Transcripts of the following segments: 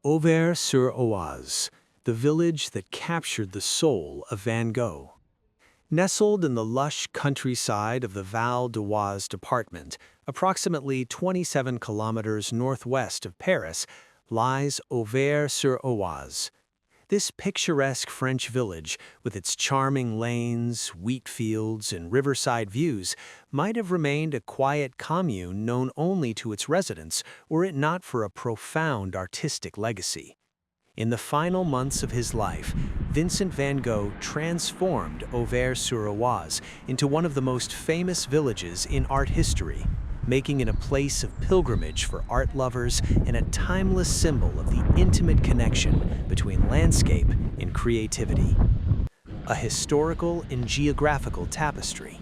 Auvers-sur-Oise, the village that captured the soul of Van Gogh. Nestled in the lush countryside of the Val-d'Oise department, approximately 27 kilometers northwest of Paris, lies Auvers-sur-Oise. This picturesque French village, with its charming lanes, wheat fields, and riverside views, might have remained a quiet commune known only to its residents were it not for a profound artistic legacy. In the final months of his life, Vincent van Gogh transformed Auvers-sur-Oise into one of the most famous villages in art history, making it a place of pilgrimage for art lovers and a timeless symbol of the intimate connection between landscape and creativity. A historical and geographical tapestry.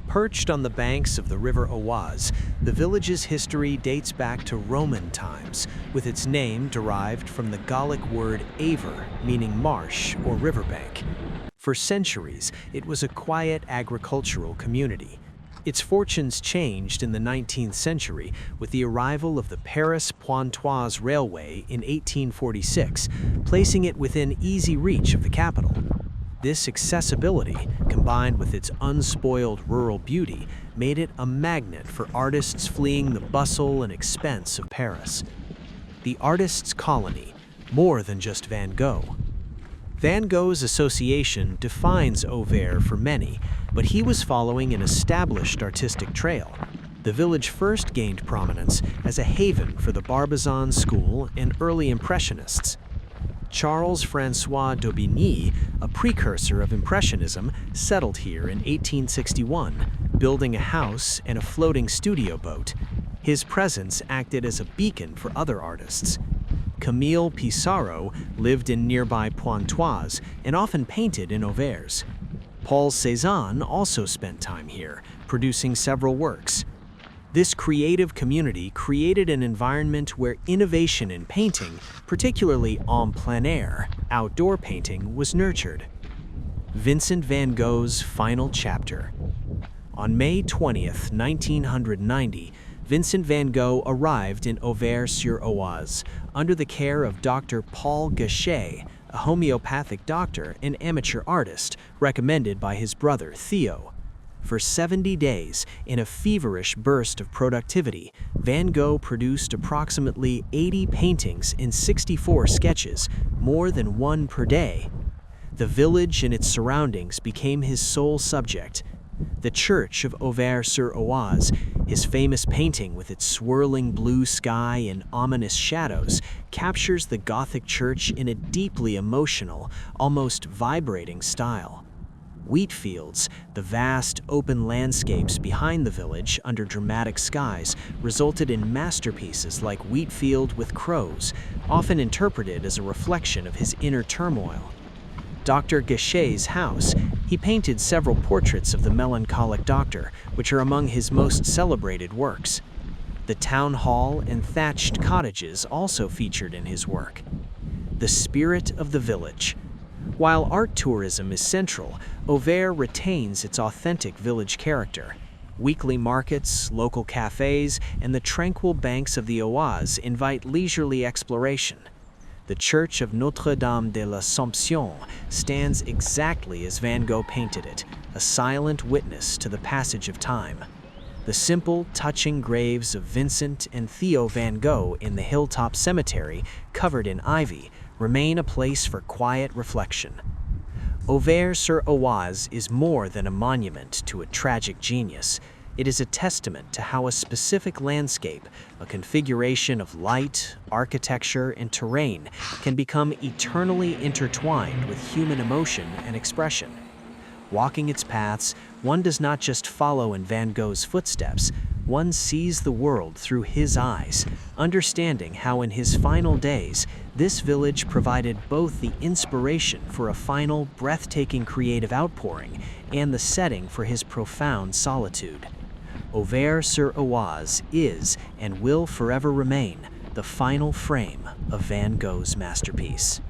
Perched on the banks of the River Oise, the village's history dates back to Roman times, with its name derived from the Gallic word Aver, meaning marsh or riverbank. For centuries, it was a quiet agricultural community. Its fortunes changed in the 19th century with the arrival of the Paris-Pontoise railway in 1846, placing it within easy reach of the capital. This accessibility, combined with its unspoiled rural beauty, made it a magnet for artists fleeing the bustle and expense of Paris. The artist's colony, more than just Van Gogh. Van Gogh's association defines Auvers for many, but he was following an established artistic trail. The village first gained prominence as a haven for the Barbizon school and early Impressionists. Charles-François d'Aubigny, a precursor of Impressionism, settled here in 1861, building a house and a floating studio boat. His presence acted as a beacon for other artists. Camille Pissarro lived in nearby Pontoise and often painted in Auvers. Paul Cézanne also spent time here, producing several works. This creative community created an environment where innovation in painting, particularly en plein air, outdoor painting, was nurtured. Vincent van Gogh's final chapter. On May 20th, 1990, Vincent van Gogh arrived in Auvers-sur-Oise under the care of Dr. Paul Gachet, a homeopathic doctor and amateur artist recommended by his brother Theo. For 70 days, in a feverish burst of productivity, Van Gogh produced approximately 80 paintings and 64 sketches, more than one per day. The village and its surroundings became his sole subject. The church of Auvers-sur-Oise, his famous painting with its swirling blue sky and ominous shadows, captures the Gothic church in a deeply emotional, almost vibrating style. Wheat fields, the vast open landscapes behind the village under dramatic skies, resulted in masterpieces like Wheatfield with Crows, often interpreted as a reflection of his inner turmoil. Dr. Gachet's house, he painted several portraits of the melancholic doctor, which are among his most celebrated works. The town hall and thatched cottages also featured in his work. The spirit of the village. While art tourism is central, Auvers retains its authentic village character. Weekly markets, local cafes, and the tranquil banks of the Oise invite leisurely exploration. The Church of Notre-Dame de l'Assomption stands exactly as Van Gogh painted it, a silent witness to the passage of time. The simple, touching graves of Vincent and Theo van Gogh in the hilltop cemetery, covered in ivy, remain a place for quiet reflection. Auvers-sur-Oise is more than a monument to a tragic genius. It is a testament to how a specific landscape, a configuration of light, architecture, and terrain, can become eternally intertwined with human emotion and expression. Walking its paths, one does not just follow in Van Gogh's footsteps, one sees the world through his eyes, understanding how in his final days, this village provided both the inspiration for a final, breathtaking creative outpouring and the setting for his profound solitude. Auvers-sur-Oise is, and will forever remain, the final frame of Van Gogh's masterpiece.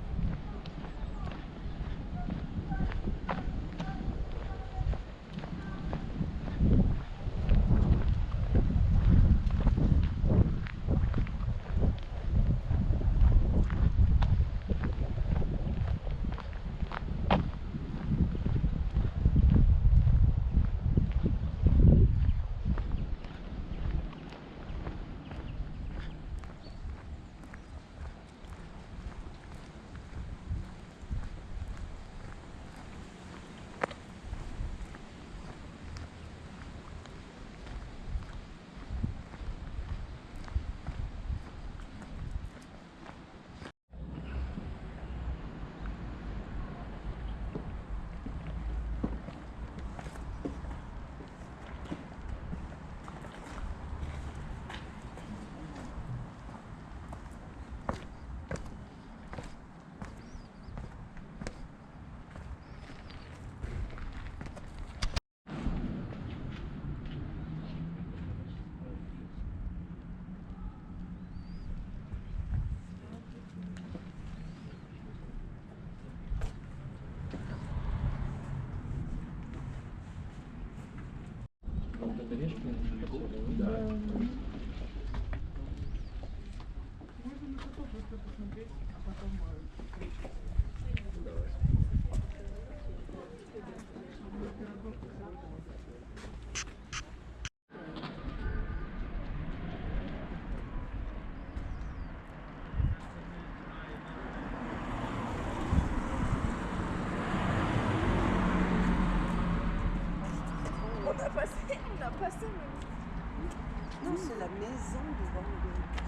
On a passé le... Non, c'est la maison de Van Gogh.